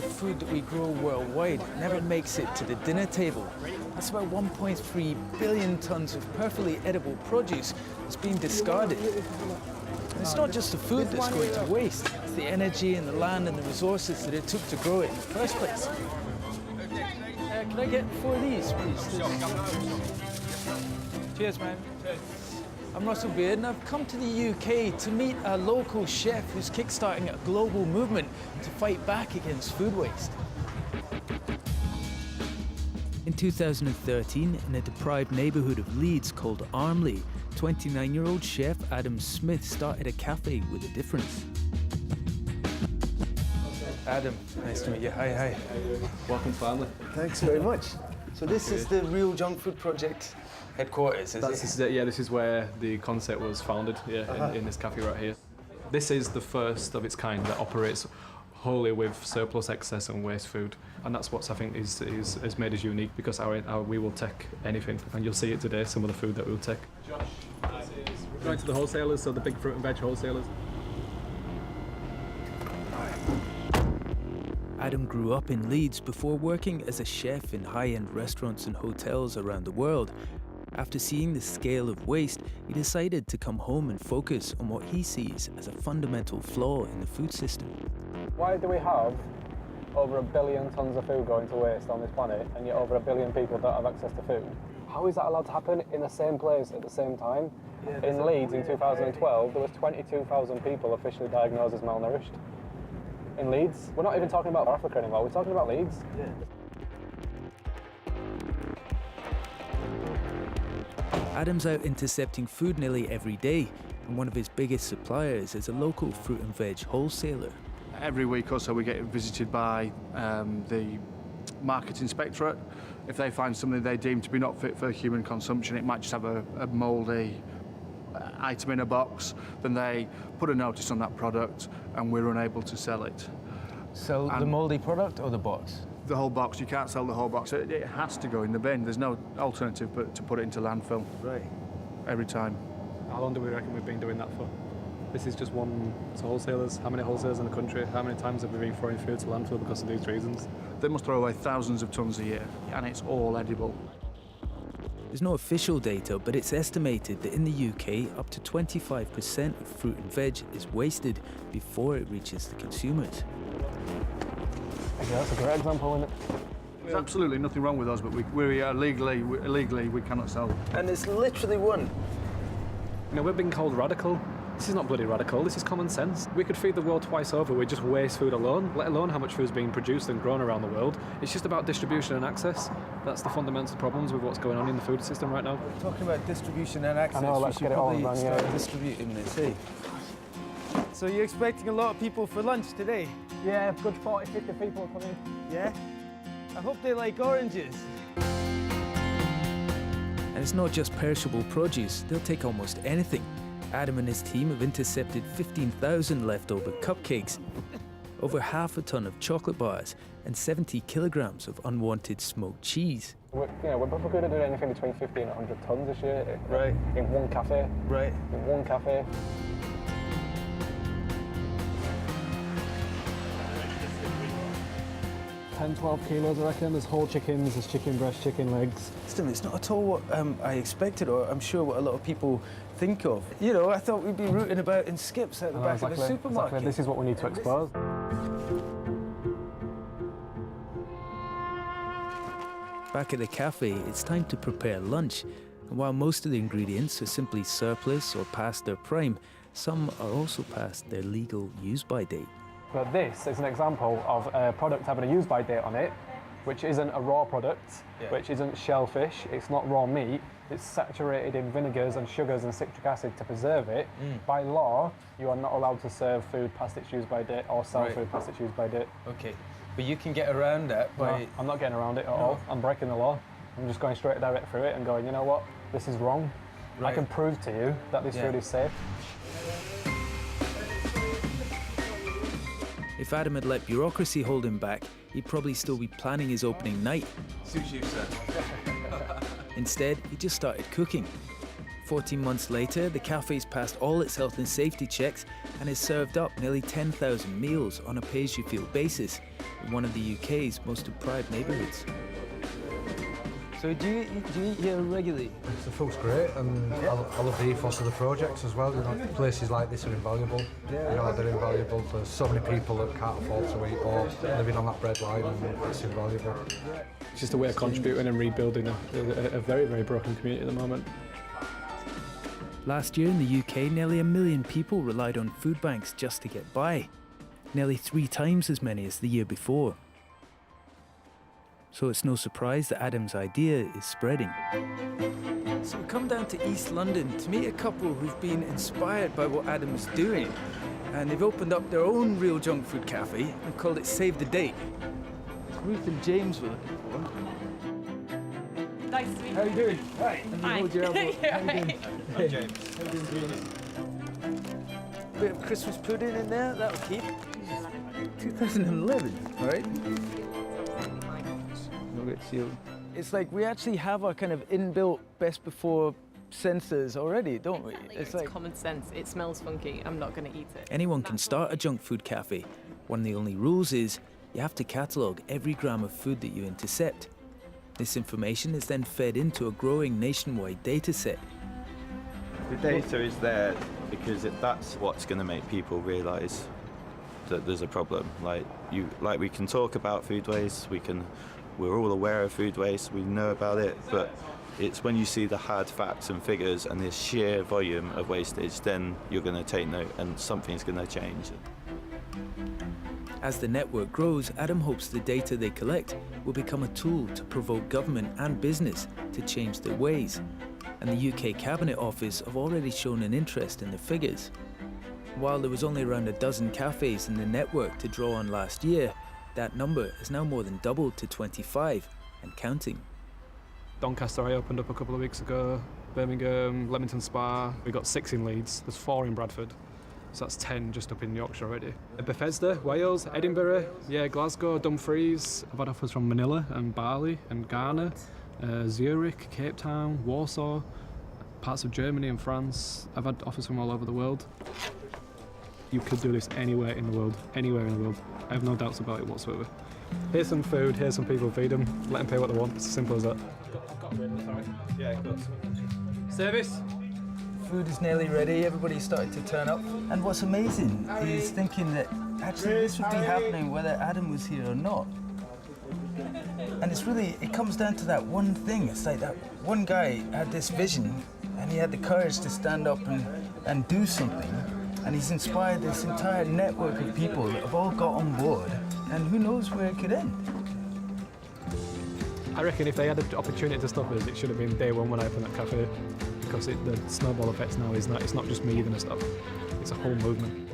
the food that we grow worldwide never makes it to the dinner table. That's about 1.3 billion tons of perfectly edible produce that's being discarded. And it's not just the food that's going to waste, it's the energy and the land and the resources that it took to grow it in the first place. Can I get 4 of these, please? Cheers, man. I'm Russell Beard, and I've come to the UK to meet a local chef who's kickstarting a global movement to fight back against food waste. In 2013, in a deprived neighbourhood of Leeds called Armley, 29-year-old chef Adam Smith started a cafe with a difference. Adam, nice to meet you. Hi. Welcome to Armley. Thanks very much. So this is the Real Junk Food Project headquarters, is it? Yeah, this is where the concept was founded, in this cafe right here. This is the first of its kind that operates wholly with surplus, excess and waste food. And that's what I think has made us unique, because we will take anything. And you'll see it today, some of the food that we'll take. Josh, we're going to the wholesalers, so the big fruit and veg wholesalers. Adam grew up in Leeds before working as a chef in high-end restaurants and hotels around the world. After seeing the scale of waste, he decided to come home and focus on what he sees as a fundamental flaw in the food system. Why do we have over 1 billion tonnes of food going to waste on this planet, and yet over 1 billion people don't have access to food? How is that allowed to happen in the same place at the same time? In Leeds in 2012, there was 22,000 people officially diagnosed as malnourished. In Leeds, we're not even talking about Africa anymore, we're talking about Leeds. Yeah. Adam's out intercepting food nearly every day, and one of his biggest suppliers is a local fruit and veg wholesaler. Every week or so we get visited by the market inspectorate. If they find something they deem to be not fit for human consumption, it might just have a mouldy item in a box, then they put a notice on that product and we're unable to sell it. Sell the mouldy product or the box? The whole box. You can't sell the whole box. It has to go in the bin. There's no alternative but to put it into landfill. Right. Every time. How long do we reckon we've been doing that for? This is just one to wholesalers. How many wholesalers in the country? How many times have we been throwing food to landfill because of these reasons? They must throw away thousands of tonnes a year, and it's all edible. There's no official data, but it's estimated that in the UK, up to 25% of fruit and veg is wasted before it reaches the consumers. Okay, that's a great example, isn't it? There's absolutely nothing wrong with us, but we are illegally we cannot sell. And it's literally one. You know, we're being called radical. This is not bloody radical, this is common sense. We could feed the world twice over with just waste food alone, let alone how much food is being produced and grown around the world. It's just about distribution and access. That's the fundamental problems with what's going on in the food system right now. We're talking about distribution and access. I know, let's get it all done, start distributing this, eh? So you're expecting a lot of people for lunch today? Yeah, good 40, 50 people are coming. Yeah? I hope they like oranges. And it's not just perishable produce, they'll take almost anything. Adam and his team have intercepted 15,000 leftover cupcakes, over half a ton of chocolate bars, and 70 kilograms of unwanted smoked cheese. We're probably going to do anything between 50 and 100 tonnes this year. Right. In one cafe. Right. In one cafe. 10, 12 kilos, I reckon. There's whole chickens, there's chicken breast, chicken legs. Still, it's not at all what I expected, or I'm sure what a lot of people think of. You know, I thought we'd be rooting about in skips out the back of the supermarket. Exactly. This is what we need to expose. Back at the cafe, it's time to prepare lunch. And while most of the ingredients are simply surplus or past their prime, some are also past their legal use-by date. But this is an example of a product having a use-by date on it, which isn't a raw product, which isn't shellfish, it's not raw meat, it's saturated in vinegars and sugars and citric acid to preserve it. By law, you are not allowed to serve food past its use-by date or sell food past its use-by date. Okay, but you can get around that by... No, I'm not getting around it at all. I'm breaking the law. I'm just going straight direct through it and going, you know what, this is wrong. I can prove to you that this food is safe. If Adam had let bureaucracy hold him back, he'd probably still be planning his opening night. Suits you, sir. Instead, he just started cooking. 14 months later, the cafe's passed all its health and safety checks and has served up nearly 10,000 meals on a pay-as-you-feel basis in one of the UK's most deprived neighbourhoods. So do you eat here regularly? The food's great, and I love the ethos of the projects as well. You know, places like this are invaluable. You know, they're invaluable for so many people that can't afford to eat or living on that bread line, and it's invaluable. It's just a way of contributing and rebuilding a very, very broken community at the moment. Last year in the UK, nearly 1 million people relied on food banks just to get by. Nearly 3 times as many as the year before. So it's no surprise that Adam's idea is spreading. So we come down to East London to meet a couple who've been inspired by what Adam's doing. And they've opened up their own real junk food cafe and called it Save the Date. It's Ruth and James we're looking for. Nice to meet you. How are you doing? Hi. Let me Hi. hold your elbow. Yeah, How you doing? right. Hey. James. How you doing? Bit of Christmas pudding in there, that'll keep. 2011, all right? It's like we actually have our kind of inbuilt best before sensors already, don't we? Exactly. It's like common sense. It smells funky. I'm not going to eat it. Anyone can start a junk food cafe. One of the only rules is you have to catalogue every gram of food that you intercept. This information is then fed into a growing nationwide data set. The data is there because that's what's going to make people realise that there's a problem. Like we can talk about food waste, we're all aware of food waste, we know about it, but it's when you see the hard facts and figures and the sheer volume of wastage, then you're going to take note and something's going to change. As the network grows, Adam hopes the data they collect will become a tool to provoke government and business to change their ways. And the UK Cabinet Office have already shown an interest in the figures. While there was only around a dozen cafes in the network to draw on last year, that number has now more than doubled to 25 and counting. Doncaster I opened up a couple of weeks ago, Birmingham, Leamington Spa. We got 6 in Leeds, there's 4 in Bradford. So that's 10 just up in Yorkshire already. Bethesda, Wales, Edinburgh, yeah, Glasgow, Dumfries. I've had offers from Manila and Bali and Ghana, Zurich, Cape Town, Warsaw, parts of Germany and France. I've had offers from all over the world. You could do this anywhere in the world, anywhere in the world. I have no doubts about it whatsoever. Here's some food, here's some people, feed them, let them pay what they want. It's as simple as that. Service. Food is nearly ready, everybody's started to turn up. And what's amazing is thinking that actually this would be happening whether Adam was here or not. And it's really, it comes down to that one thing. It's like that one guy had this vision and he had the courage to stand up and do something. And he's inspired this entire network of people that have all got on board. And who knows where it could end. I reckon if they had the opportunity to stop us, it should have been day one when I opened that cafe. Because the snowball effect now is it's not just me going to stop. It's a whole movement.